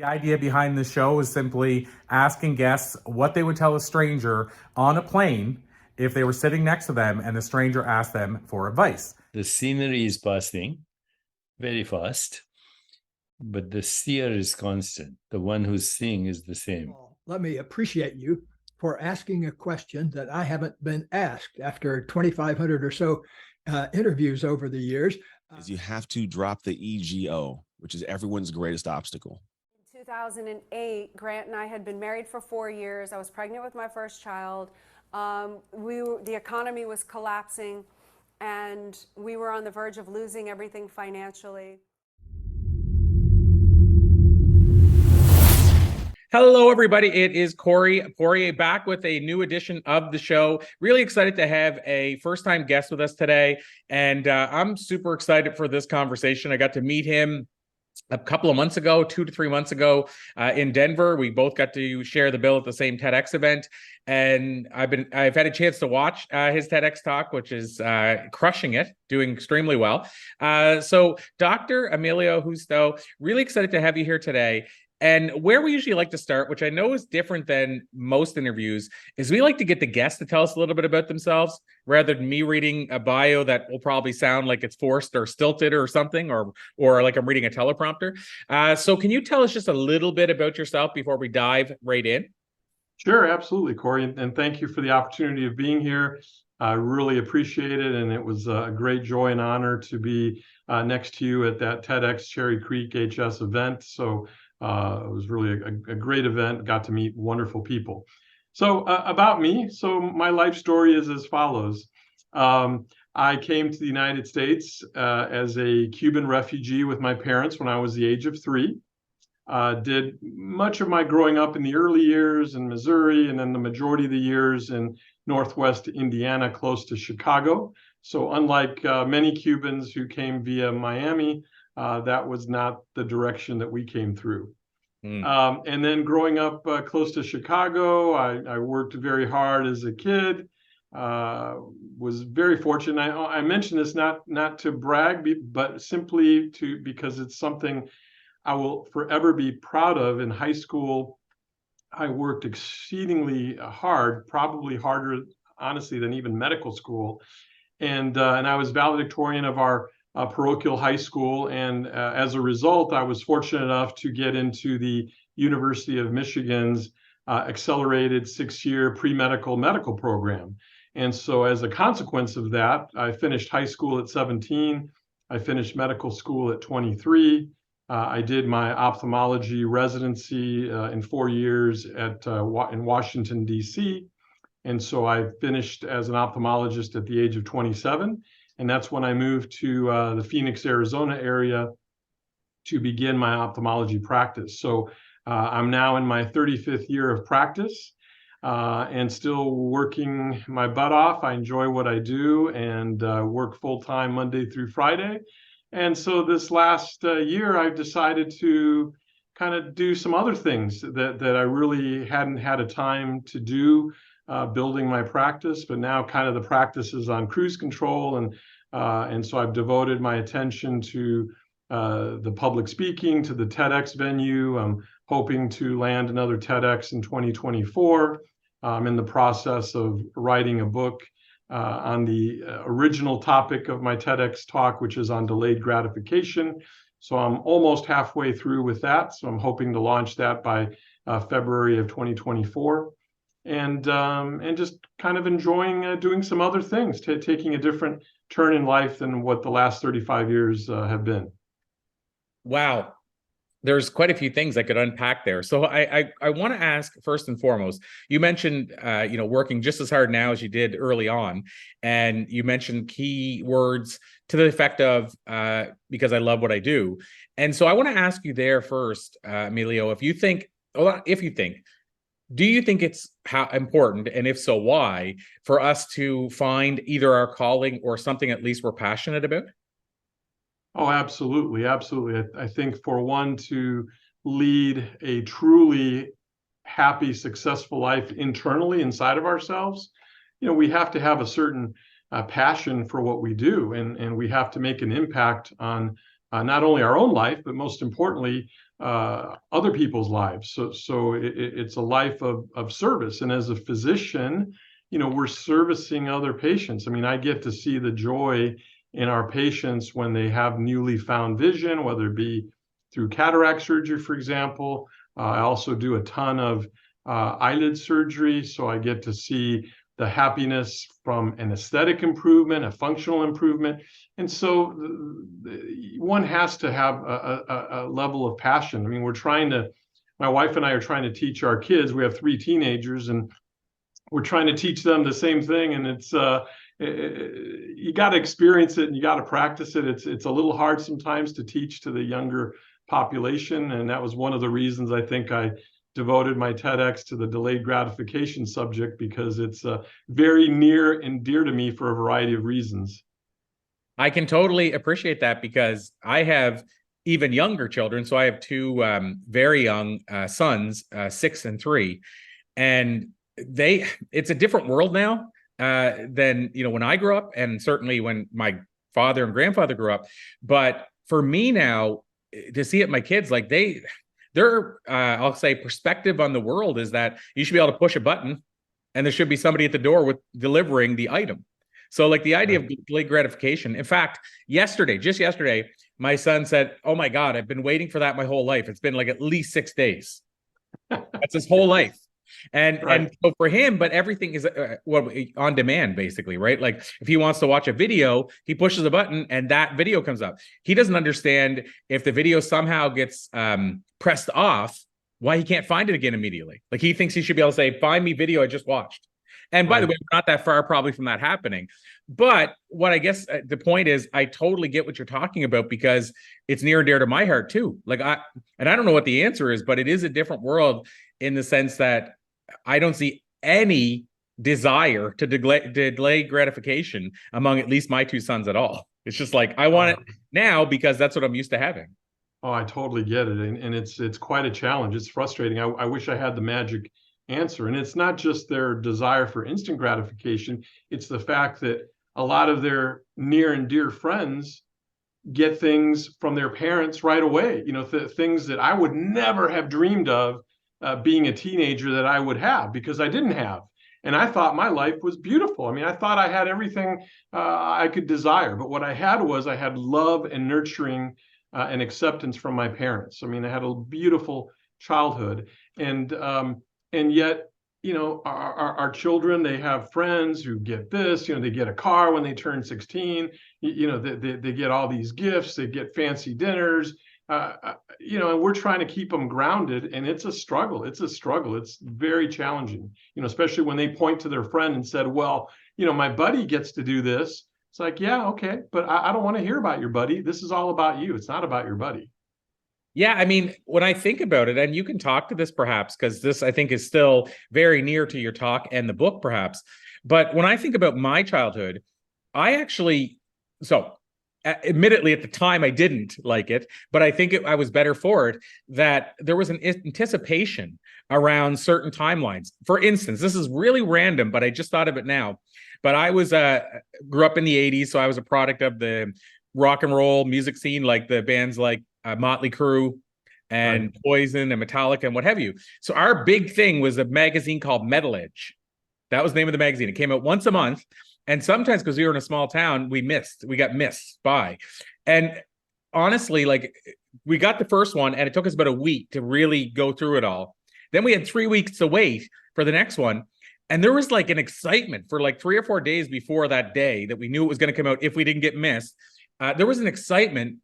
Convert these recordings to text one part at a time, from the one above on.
The idea behind the show is simply asking guests what they would tell a stranger on a plane if they were sitting next to them and the stranger asked them for advice. The scenery is passing very fast, but the seer is constant. The one who's seeing is the same. Let me appreciate you for asking a question that I haven't been asked after 2,500 or so interviews over the years. Is you have to drop the ego, which is everyone's greatest obstacle. In 2008, Grant and I had been married for 4 years. I was pregnant with my first child. The economy was collapsing, and we were on the verge of losing everything financially. Hello, everybody. It is Corey Poirier back with a new edition of the show. Really excited to have a first-time guest with us today, and I'm super excited for this conversation. I got to meet him a couple of months ago, 2 to 3 months ago, in Denver. We both got to share the bill at the same TEDx event, and I've had a chance to watch his TEDx talk, which is crushing it, doing extremely well. So, Dr. Emilio Justo, really excited to have you here today. And where we usually like to start, which I know is different than most interviews, is we like to get the guests to tell us a little bit about themselves, rather than me reading a bio that will probably sound like it's forced or stilted or something, or like I'm reading a teleprompter. So can you tell us just a little bit about yourself before we dive right in? Sure, absolutely, Corey. And thank you for the opportunity of being here. I really appreciate it. And it was a great joy and honor to be next to you at that TEDx Cherry Creek HS event. So it was really a great event, got to meet wonderful people. So about me, so my life story is as follows. I came to the United States as a Cuban refugee with my parents when I was the age of 3. Did much of my growing up in the early years in Missouri, and then the majority of the years in Northwest Indiana, close to Chicago. So unlike many Cubans who came via Miami, that was not the direction that we came through. And then growing up close to Chicago, I worked very hard as a kid, was very fortunate. I mention this not to brag, but simply because it's something I will forever be proud of. In high school, I worked exceedingly hard, probably harder, honestly, than even medical school. And I was valedictorian of our parochial high school. And as a result, I was fortunate enough to get into the University of Michigan's accelerated 6-year pre-medical medical program. And so as a consequence of that, I finished high school at 17. I finished medical school at 23. I did my ophthalmology residency in 4 years in Washington, D.C. And so I finished as an ophthalmologist at the age of 27. And that's when I moved to the Phoenix, Arizona area to begin my ophthalmology practice. So I'm now in my 35th year of practice and still working my butt off. I enjoy what I do and work full-time Monday through Friday. And so this last year, I've decided to kind of do some other things that I really hadn't had a time to do. Building my practice, but now kind of the practice is on cruise control, and so I've devoted my attention to the public speaking, to the TEDx venue. I'm hoping to land another TEDx in 2024. I'm in the process of writing a book on the original topic of my TEDx talk, which is on delayed gratification. So I'm almost halfway through with that. So I'm hoping to launch that by February of 2024. And just kind of enjoying doing some other things, taking a different turn in life than what the last 35 years have been. Wow. There's quite a few things I could unpack there. So I want to ask, first and foremost, you mentioned, working just as hard now as you did early on. And you mentioned key words to the effect of, because I love what I do. And so I want to ask you there first, Emilio, do you think it's important, and if so, why, for us to find either our calling or something at least we're passionate about? Oh, absolutely. Absolutely. I think for one to lead a truly happy, successful life internally inside of ourselves, we have to have a certain passion for what we do, and we have to make an impact on not only our own life, but most importantly, other people's lives. So it's a life of service. And as a physician, we're servicing other patients. I mean, I get to see the joy in our patients when they have newly found vision, whether it be through cataract surgery, for example. I also do a ton of eyelid surgery, so I get to see the happiness from an aesthetic improvement, a functional improvement. And so one has to have a level of passion. I mean, my wife and I are trying to teach our kids. We have 3 teenagers, and we're trying to teach them the same thing. And it's you got to experience it and you got to practice it. It's a little hard sometimes to teach to the younger population. And that was one of the reasons I think I devoted my TEDx to the delayed gratification subject, because it's very near and dear to me for a variety of reasons. I can totally appreciate that, because I have even younger children. So I have 2 very young sons, 6 and 3, and it's a different world now than when I grew up, and certainly when my father and grandfather grew up. But for me now, to see it, my kids, like their I'll say perspective on the world is that you should be able to push a button and there should be somebody at the door with delivering the item. So like the idea of delayed gratification. In fact, just yesterday, my son said, "Oh my God, I've been waiting for that my whole life. It's been like at least 6 days." That's his whole life. And so for him, but everything is on demand, basically, right? Like if he wants to watch a video, he pushes a button and that video comes up. He doesn't understand if the video somehow gets pressed off, why he can't find it again immediately. Like he thinks he should be able to say, "Find me video I just watched." And by the way, we're not that far probably from that happening. But what I guess the point is, I totally get what you're talking about, because it's near and dear to my heart too. Like I don't know what the answer is, but it is a different world in the sense that I don't see any desire to delay gratification among at least my 2 sons at all. It's just like, I want it now because that's what I'm used to having. Oh, I totally get it. And it's quite a challenge. It's frustrating. I wish I had the magic answer. And it's not just their desire for instant gratification. It's the fact that a lot of their near and dear friends get things from their parents right away. Things that I would never have dreamed of being a teenager that I would have, because I didn't have. And I thought my life was beautiful. I mean, I thought I had everything I could desire. But what I had love and nurturing and acceptance from my parents. I mean, I had a beautiful childhood. And yet, our children, they have friends who get this, they get a car when they turn 16, they get all these gifts, they get fancy dinners, and we're trying to keep them grounded, and it's a struggle. It's very challenging, especially when they point to their friend and said, "Well, my buddy gets to do this." It's like, yeah, okay, but I don't want to hear about your buddy. This is all about you. It's not about your buddy. Yeah, I mean, when I think about it, and you can talk to this perhaps, because this I think is still very near to your talk and the book perhaps. But when I think about my childhood, admittedly at the time I didn't like it, but I think I was better for it, that there was an anticipation around certain timelines. For instance, this is really random, but I just thought of it now. But I grew up in the 80s, so I was a product of the rock and roll music scene, like the bands like Motley Crue and Poison and Metallica and what have you. So our big thing was a magazine called Metal Edge. That was the name of the magazine. It came out once a month. And sometimes, because we were in a small town, we got missed by. And honestly, like we got the first one and it took us about a week to really go through it all. Then we had 3 weeks to wait for the next one. And there was like an excitement for like 3 or 4 days before that day that we knew it was going to come out if we didn't get missed. There was an excitement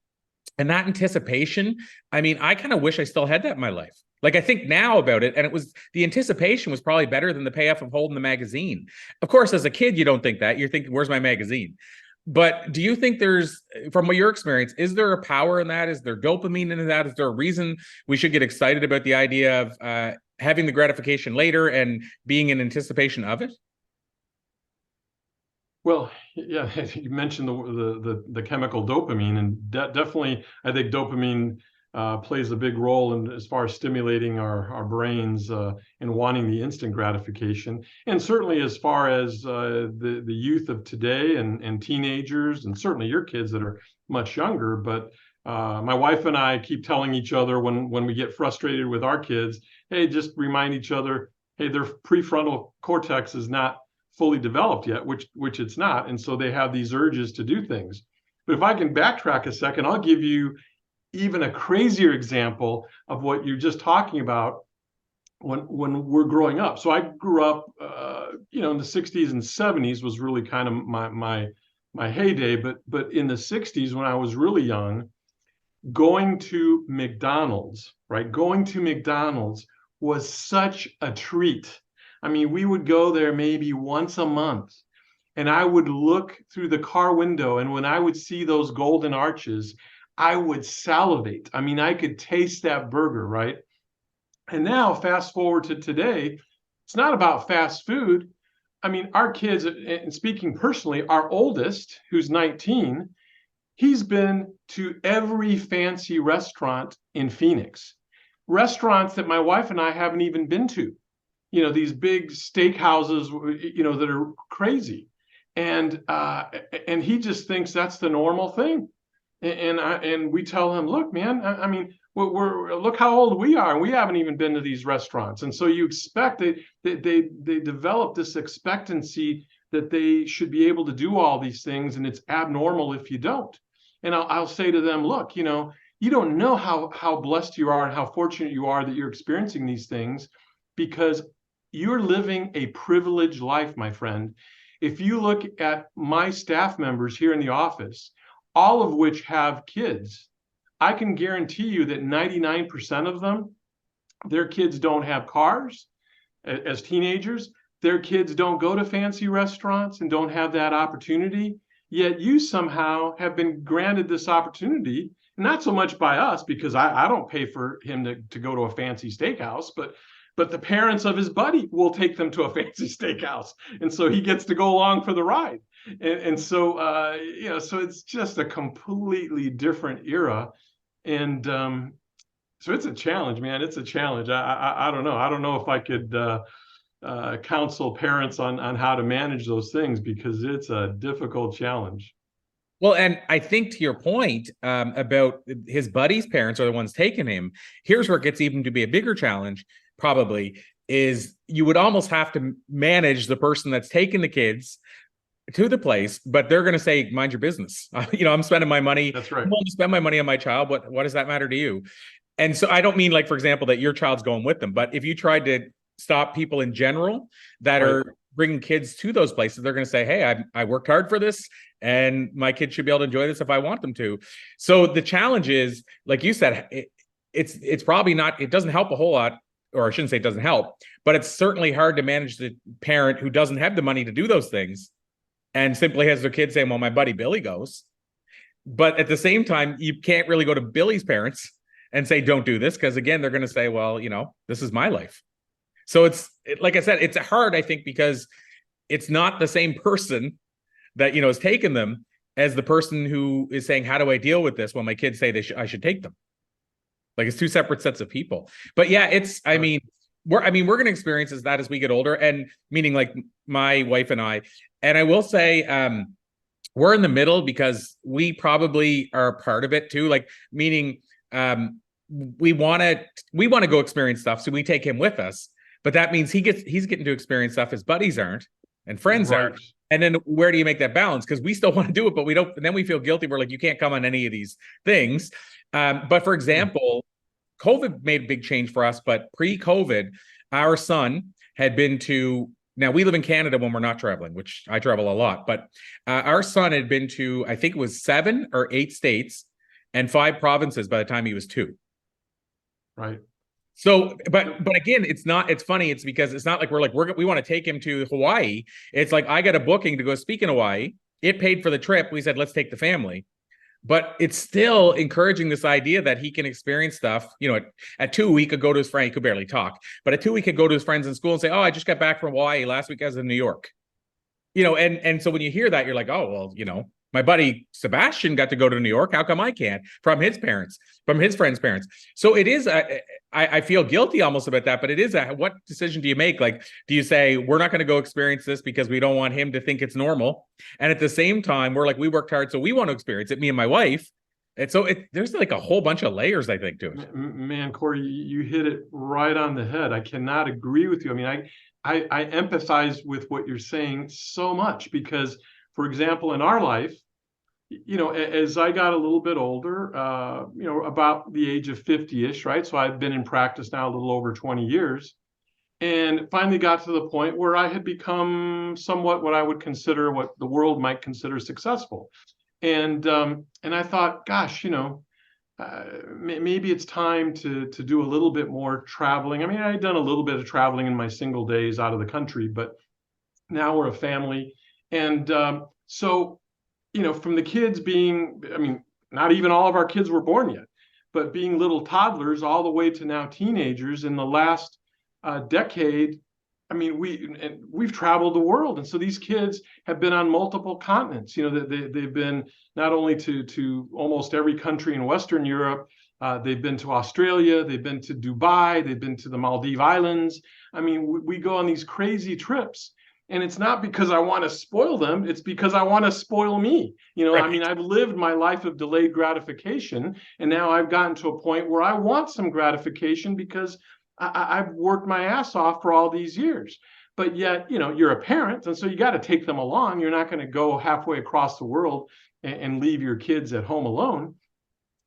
and that anticipation. I mean, I kind of wish I still had that in my life. Like I think now about it, and the anticipation was probably better than the payoff of holding the magazine. Of course, as a kid, you don't think that. You're thinking, "Where's my magazine?" But do you think from your experience, is there a power in that? Is there dopamine in that? Is there a reason we should get excited about the idea of having the gratification later and being in anticipation of it? Well, yeah, you mentioned the chemical dopamine, and definitely, I think dopamine plays a big role in as far as stimulating our brains and wanting the instant gratification, and certainly as far as the youth of today and teenagers, and certainly your kids that are much younger. But My wife and I keep telling each other when we get frustrated with our kids, hey, just remind each other, hey, their prefrontal cortex is not fully developed yet, which it's not. And so they have these urges to do things. But if I can backtrack a second, I'll give you even a crazier example of what you're just talking about when we're growing up. So I grew up, in the 60s and 70s was really kind of my heyday. But in the 60s, when I was really young, going to McDonald's, right? Going to McDonald's was such a treat. I mean, we would go there maybe once a month, and I would look through the car window, and when I would see those golden arches, I would salivate. I mean, I could taste that burger, right? And now, fast forward to today, it's not about fast food. I mean, our kids, and speaking personally, our oldest, who's 19, he's been to every fancy restaurant in Phoenix, restaurants that my wife and I haven't even been to, these big steakhouses, that are crazy. And he just thinks that's the normal thing. And we tell him, look, man, I mean, look how old we are, and we haven't even been to these restaurants. And so you expect they develop this expectancy that they should be able to do all these things, and it's abnormal if you don't. And I'll say to them, look, you don't know how blessed you are and how fortunate you are that you're experiencing these things, because you're living a privileged life, my friend. If you look at my staff members here in the office, all of which have kids, I can guarantee you that 99% of them, their kids don't have cars as teenagers. Their kids don't go to fancy restaurants and don't have that opportunity. Yet you somehow have been granted this opportunity, not so much by us, because I don't pay for him to go to a fancy steakhouse, but the parents of his buddy will take them to a fancy steakhouse. And so he gets to go along for the ride. And so, so it's just a completely different era. And so it's a challenge, man. It's a challenge. I don't know. I don't know if I could counsel parents on how to manage those things, because it's a difficult challenge. Well, and I think to your point about his buddy's parents are the ones taking him, here's where it gets even to be a bigger challenge, probably, is you would almost have to manage the person that's taking the kids to the place, but they're going to say, mind your business. I'm spending my money. That's right. I'm going to spend my money on my child. What does that matter to you? And so I don't mean, like, for example, that your child's going with them, but if you tried to stop people in general that are bringing kids to those places, they're going to say, hey, I worked hard for this, and my kids should be able to enjoy this if I want them to. So the challenge is, like you said, it's probably not, it doesn't help a whole lot, or I shouldn't say it doesn't help, but it's certainly hard to manage the parent who doesn't have the money to do those things and simply has their kid saying, well, my buddy Billy goes. But at the same time, you can't really go to Billy's parents and say, don't do this, because again, they're going to say, well, this is my life. So like I said, it's hard, I think, because it's not the same person that, has taken them as the person who is saying, how do I deal with this when my kids say I should take them? Like, it's two separate sets of people. But yeah, we're going to experience that as we get older, and meaning like my wife and I. And I will say, we're in the middle, because we probably are a part of it too. Like, meaning we want to go experience stuff, so we take him with us. But that means he's getting to experience stuff his buddies aren't and friends aren't. And then where do you make that balance? Because we still want to do it, but we don't. And then we feel guilty. We're like, you can't come on any of these things. But for example, COVID made a big change for us. But pre-COVID, our son had been to. Now, we live in Canada when we're not traveling, which I travel a lot. But our son had been to, I think it was 7 or 8 states and 5 provinces by the time he was 2. Right. So, but again, it's funny. It's because it's not like we want to take him to Hawaii. It's like, I got a booking to go speak in Hawaii. It paid for the trip. We said, let's take the family. But it's still encouraging this idea that he can experience stuff. At 2, he could go to his friend. He could barely talk. But at 2, he could go to his friends in school and say, oh, I just got back from Hawaii. Last week I was in New York. And so when you hear that, you're like, oh, well, my buddy Sebastian got to go to New York. How come I can't? From his parents, from his friends' parents. So it is, I feel guilty almost about that, but it is what decision do you make? Like, do you say, we're not going to go experience this because we don't want him to think it's normal? And at the same time, we're like, we worked hard, so we want to experience it, me and my wife. And so there's like a whole bunch of layers, I think, to it. Man, Corey, you hit it right on the head. I cannot agree with you. I mean, I empathize with what you're saying so much because, for example, in our life, you know, as I got a little bit older, you know, about the age of 50-ish, right? So I've been in practice now a little over 20 years, and finally got to the point where I had become somewhat what I would consider, what the world might consider, successful. And I thought, gosh, you know, maybe it's time to do a little bit more traveling. I mean, I had done a little bit of traveling in my single days out of the country, but now we're a family. And so, you know, from the kids being, I mean, not even all of our kids were born yet, but being little toddlers all the way to now teenagers in the last decade, I mean, we've traveled the world, and so these kids have been on multiple continents. You know, they've been not only to almost every country in Western Europe. They've been to Australia. They've been to Dubai. They've been to the Maldives Islands. I mean, we go on these crazy trips, and it's not because I want to spoil them. It's because I want to spoil me. You know, right. I mean, I've lived my life of delayed gratification, and now I've gotten to a point where I want some gratification because I've worked my ass off for all these years. But yet, you know, you're a parent, and so you got to take them along. You're not going to go halfway across the world and leave your kids at home alone.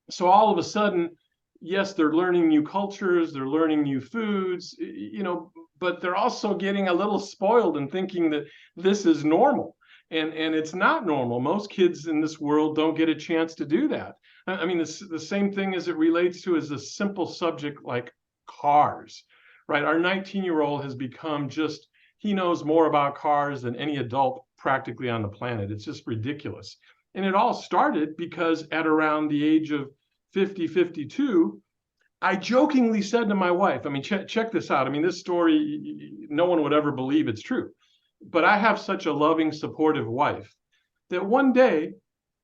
So all of a sudden, yes, they're learning new cultures, they're learning new foods, you know, but they're also getting a little spoiled and thinking that this is normal. And it's not normal. Most kids in this world don't get a chance to do that. I mean, the same thing as it relates to is a simple subject like cars, right? Our 19-year-old has become just, he knows more about cars than any adult practically on the planet. It's just ridiculous. And it all started because at around the age of 50, 52, I jokingly said to my wife, I mean, check this out. I mean, this story, no one would ever believe it's true. But I have such a loving, supportive wife that one day,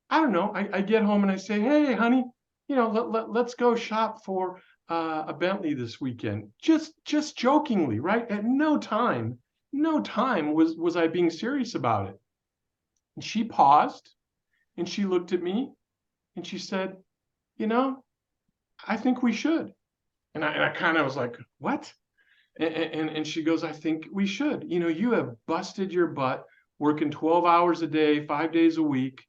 I don't know, I get home and I say, hey, honey, you know, let's go shop for a Bentley this weekend. Just jokingly, right? At no time was I being serious about it. And she paused and she looked at me and she said, you know, I think we should. And I kind of was like, what? And she goes, I think we should. You know, you have busted your butt working 12 hours a day, 5 days a week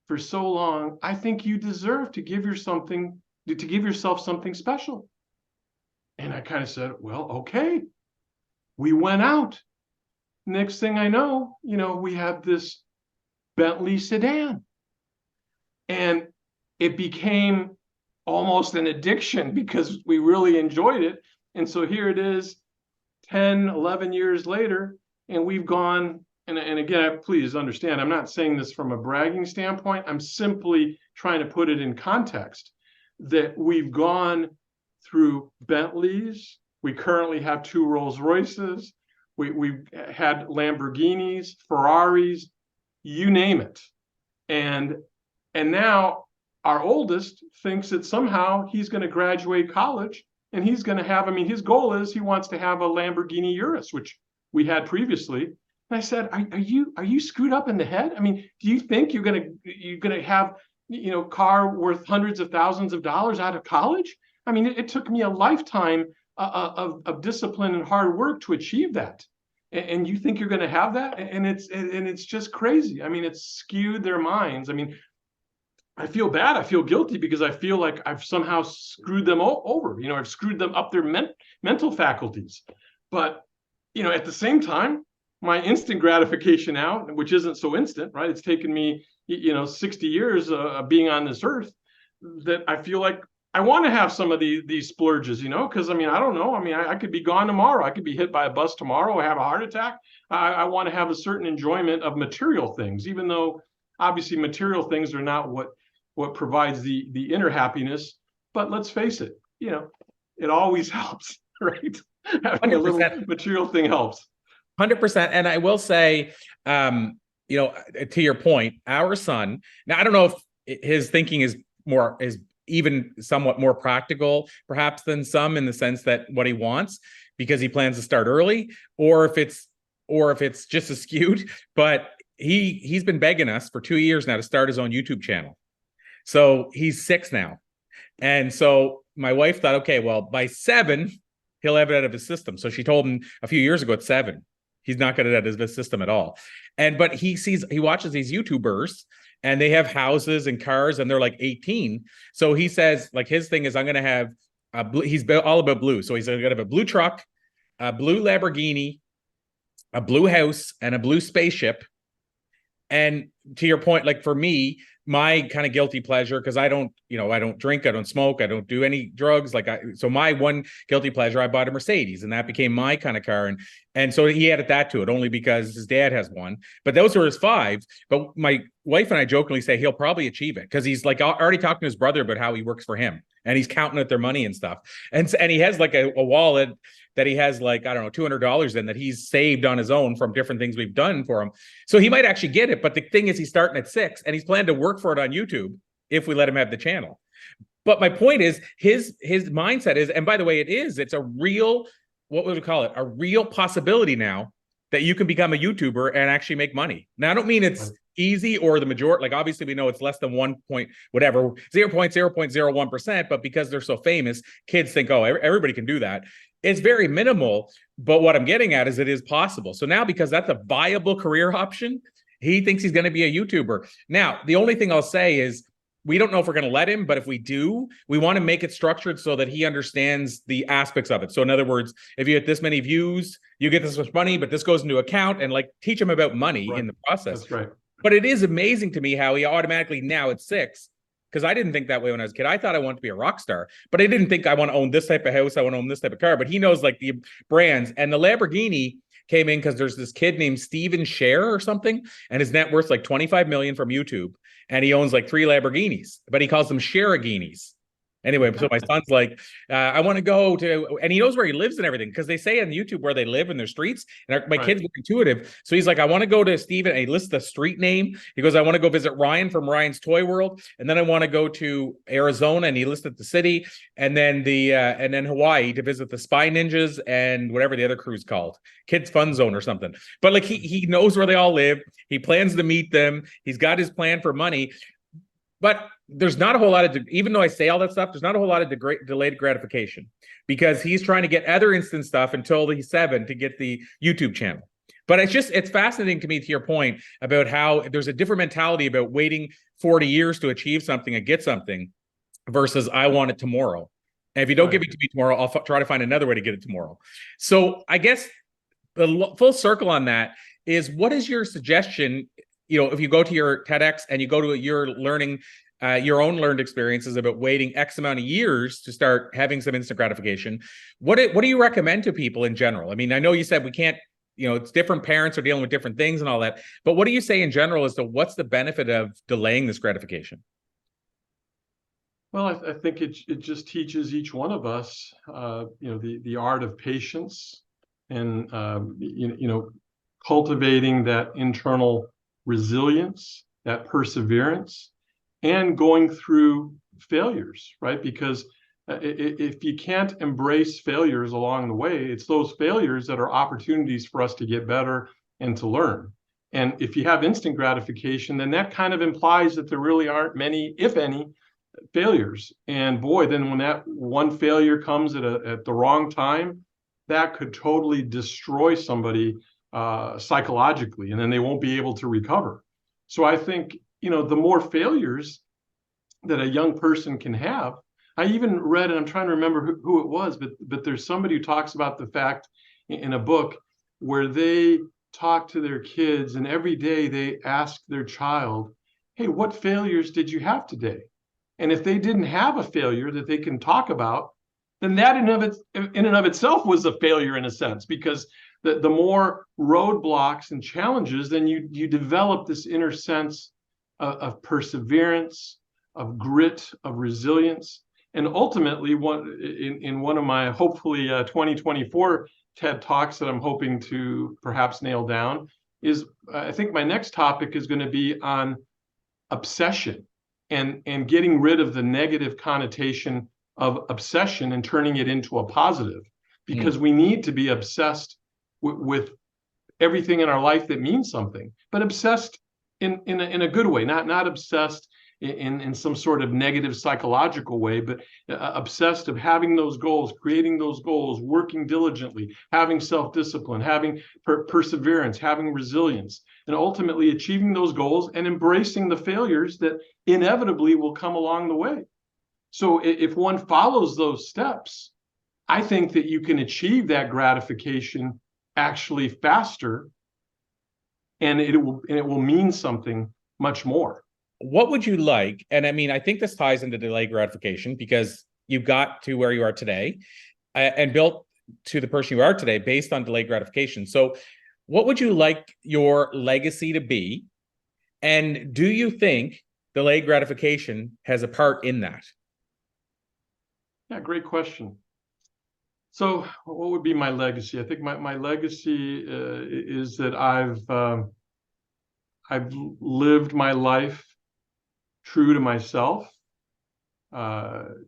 for so long. I think you deserve to give yourself something special. And I kind of said, well, okay. We went out. Next thing I know, you know, we have this Bentley sedan. And it became almost an addiction because we really enjoyed it. And so here it is 10, 11 years later, and we've gone, and again, please understand, I'm not saying this from a bragging standpoint. I'm simply trying to put it in context that we've gone through Bentleys. We currently have 2 Rolls Royces. We've had Lamborghinis, Ferraris, you name it. And now our oldest thinks that somehow he's going to graduate college and he's going to have, I mean, his goal is he wants to have a Lamborghini Urus, which we had previously. And I said, are you screwed up in the head? I mean, do you think you're going to have, you know, car worth hundreds of thousands of dollars out of college? I mean, it took me a lifetime of discipline and hard work to achieve that. And you think you're going to have that? And it's just crazy. I mean, it's skewed their minds. I mean, I feel bad. I feel guilty because I feel like I've somehow screwed them over. You know, I've screwed them up their mental faculties. But, you know, at the same time, my instant gratification now, which isn't so instant, right? It's taken me, you know, 60 years of being on this earth, that I feel like I want to have some of these splurges, you know, because I mean, I don't know. I mean, I could be gone tomorrow. I could be hit by a bus tomorrow or have a heart attack. I want to have a certain enjoyment of material things, even though obviously material things are not what provides the inner happiness. But let's face it, you know, it always helps, right? Having 100%. A little material thing helps. 100%. And I will say, you know, to your point, our son, now I don't know if his thinking is even somewhat more practical, perhaps, than some, in the sense that what he wants, because he plans to start early, or if it's just skewed. But he's been begging us for 2 years now to start his own YouTube channel. So he's 6 now. And so my wife thought, okay, well, by 7, he'll have it out of his system. So she told him a few years ago at 7, he's not got it out of his system at all. But he watches these YouTubers and they have houses and cars and they're like 18. So he says, like, his thing is, I'm going to have he's all about blue. So he's going to have a blue truck, a blue Lamborghini, a blue house, and a blue spaceship. And to your point, like for me, my kind of guilty pleasure, because I don't drink, I don't smoke, I don't do any drugs. So my one guilty pleasure, I bought a Mercedes, and that became my kind of car. And so he added that to it only because his dad has one. But those are his 5. But my wife and I jokingly say he'll probably achieve it because he's like already talking to his brother about how he works for him and he's counting out their money and stuff. And he has like a wallet that he has like, I don't know, $200 in that he's saved on his own from different things we've done for him. So he might actually get it. But the thing is, he's starting at 6 and he's planning to work for it on YouTube if we let him have the channel. But my point is, his mindset is, and by the way, it's a real, what would we call it? A real possibility now that you can become a YouTuber and actually make money. Now, I don't mean it's easy or the majority, like obviously we know it's less than 0.01%, but because they're so famous, kids think, oh, everybody can do that. It's very minimal, but what I'm getting at is it is possible. So now, because that's a viable career option, he thinks he's going to be a YouTuber. Now, the only thing I'll say is we don't know if we're going to let him, but if we do, we want to make it structured so that he understands the aspects of it. So in other words, if you get this many views, you get this much money, but this goes into account, and like teach him about money in the process. That's right. But it is amazing to me how he automatically now at 6, because I didn't think that way when I was a kid. I thought I wanted to be a rock star, but I didn't think I want to own this type of house. I want to own this type of car. But he knows like the brands, and the Lamborghini came in because there's this kid named Steven Scher or something, and his net worth's like 25 million from YouTube, and he owns like 3 Lamborghinis, but he calls them Scheraghinis. Anyway, so my son's like, I want to go to, and he knows where he lives and everything, because they say on YouTube where they live in their streets. And my kid's intuitive. So he's like, I want to go to Steven, and he lists the street name. He goes, I want to go visit Ryan from Ryan's Toy World. And then I want to go to Arizona, and he listed the city, and then and then Hawaii to visit the Spy Ninjas and whatever the other crew's called, Kids Fun Zone or something. But like he knows where they all live. He plans to meet them. He's got his plan for money. But there's not a whole lot of, even though I say all that stuff, there's not a whole lot of delayed gratification, because he's trying to get other instant stuff until he's 7 to get the YouTube channel. But it's fascinating to me, to your point about how there's a different mentality about waiting 40 years to achieve something and get something versus I want it tomorrow. And if you don't give it to me tomorrow, I'll try to find another way to get it tomorrow. So I guess the full circle on that is, what is your suggestion? If you go to your TEDx and you go to your learning, your own learned experiences about waiting X amount of years to start having some instant gratification, what do you recommend to people in general? I mean, I know you said we can't, it's different, parents are dealing with different things and all that, but what do you say in general as to what's the benefit of delaying this gratification? Well, I think it just teaches each one of us, the art of patience and, cultivating that internal resilience, that perseverance, and going through failures, right? Because if you can't embrace failures along the way, it's those failures that are opportunities for us to get better and to learn. And if you have instant gratification, then that kind of implies that there really aren't many, if any, failures. And boy, then when that one failure comes at the wrong time, that could totally destroy somebody psychologically, and then they won't be able to recover. So I think, the more failures that a young person can have, I even read, and I'm trying to remember who it was, but there's somebody who talks about the fact in a book where they talk to their kids, and every day they ask their child, hey, what failures did you have today? And if they didn't have a failure that they can talk about, then that in and of itself was a failure in a sense, because the more roadblocks and challenges, then you develop this inner sense of perseverance, of grit, of resilience. And ultimately, in one of my hopefully 2024 TED Talks that I'm hoping to perhaps nail down is, I think my next topic is going to be on obsession and getting rid of the negative connotation of obsession and turning it into a positive, because we need to be obsessed with everything in our life that means something, but obsessed in a good way, not obsessed in some sort of negative psychological way, but obsessed of having those goals, creating those goals, working diligently, having self-discipline, having perseverance, having resilience, and ultimately achieving those goals and embracing the failures that inevitably will come along the way. So if one follows those steps, I think that you can achieve that gratification actually faster, and it will mean something much more. What would you like? And I mean, I think this ties into delayed gratification because you got to where you are today and built to the person you are today based on delayed gratification. So what would you like your legacy to be? And do you think delayed gratification has a part in that? Yeah, great question. So what would be my legacy? I think my legacy is that I've lived my life true to myself,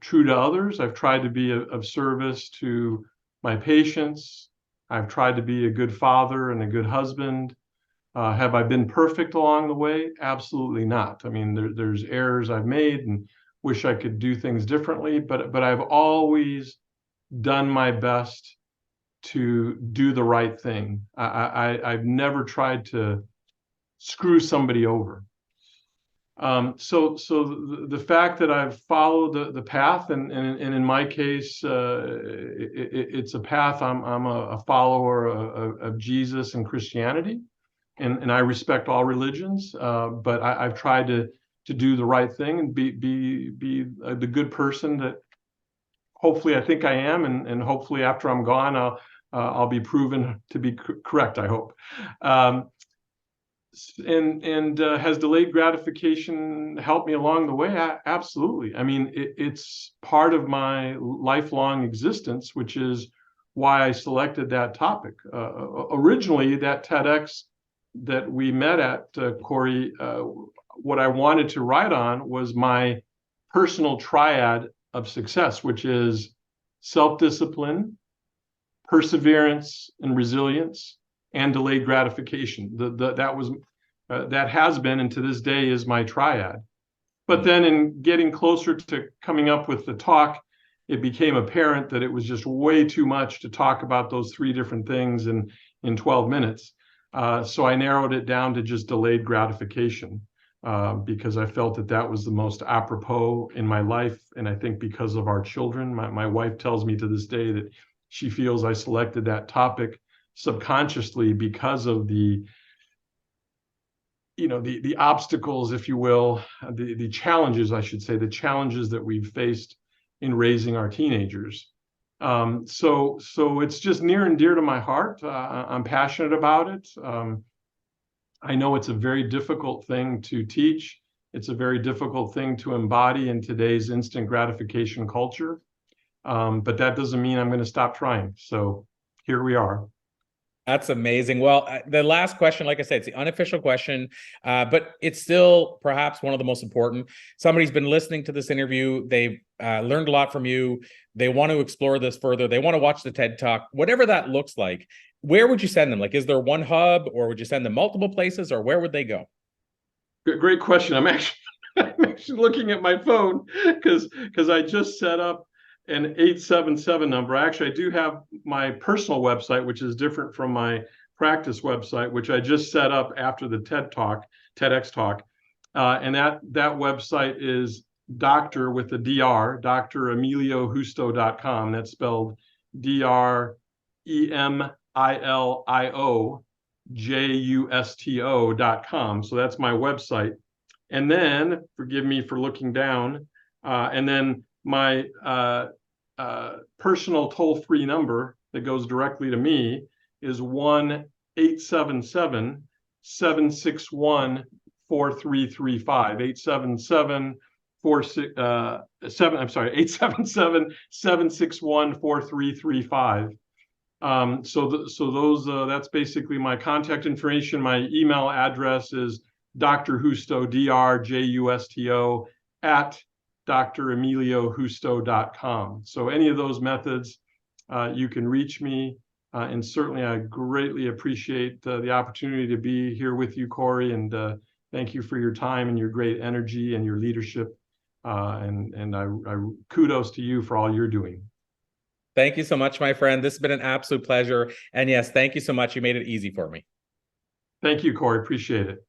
true to others. I've tried to be of service to my patients. I've tried to be a good father and a good husband. Have I been perfect along the way? Absolutely not. I mean, there's errors I've made and wish I could do things differently, but I've always done my best to do the right thing. I've never tried to screw somebody over. So the fact that I've followed the path, and in my case, it's a path. I'm a follower of Jesus and Christianity, and I respect all religions. But I've tried to do the right thing and be the good person that hopefully I think I am, and hopefully after I'm gone, I'll be proven to be correct, I hope. And has delayed gratification helped me along the way? Absolutely. I mean, it's part of my lifelong existence, which is why I selected that topic. Originally, that TEDx that we met at, Corey, what I wanted to write on was my personal triad of success, which is self-discipline, perseverance and resilience, and delayed gratification. That has been, and to this day is, my triad. But then in getting closer to coming up with the talk, it became apparent that it was just way too much to talk about those three different things in 12 minutes. So I narrowed it down to just delayed gratification, because I felt that was the most apropos in my life. And I think because of our children, my wife tells me to this day that she feels I selected that topic subconsciously because of the obstacles, if you will, the challenges, I should say, the challenges that we've faced in raising our teenagers. So it's just near and dear to my heart. I'm passionate about it. I know it's a very difficult thing to teach. It's a very difficult thing to embody in today's instant gratification culture. But that doesn't mean I'm going to stop trying. So here we are. That's amazing. Well, the last question, like I said, it's the unofficial question, but it's still perhaps one of the most important. Somebody's been listening to this interview. They've learned a lot from you. They want to explore this further. They want to watch the TED Talk, whatever that looks like. Where would you send them? Like, is there one hub, or would you send them multiple places, or where would they go? Great question. I'm actually looking at my phone because I just set up an 877 number. Actually, I do have my personal website, which is different from my practice website, which I just set up after the TEDx talk. And that website is Dr. with a DR, DrEmilioJusto.com. That's spelled DrEmilioJusto.com. So that's my website. And then, forgive me for looking down, and then my personal toll-free number that goes directly to me is 1-877-761-4335. 877-761-4335. So those that's basically my contact information. My email address is Dr. Justo, DrJusto at DrEmilioJusto.com. So any of those methods, you can reach me. And certainly I greatly appreciate the opportunity to be here with you, Corey, and Thank you for your time and your great energy and your leadership. And I kudos to you for all you're doing. Thank you so much, my friend. This has been an absolute pleasure. And yes, thank you so much. You made it easy for me. Thank you, Corey. Appreciate it.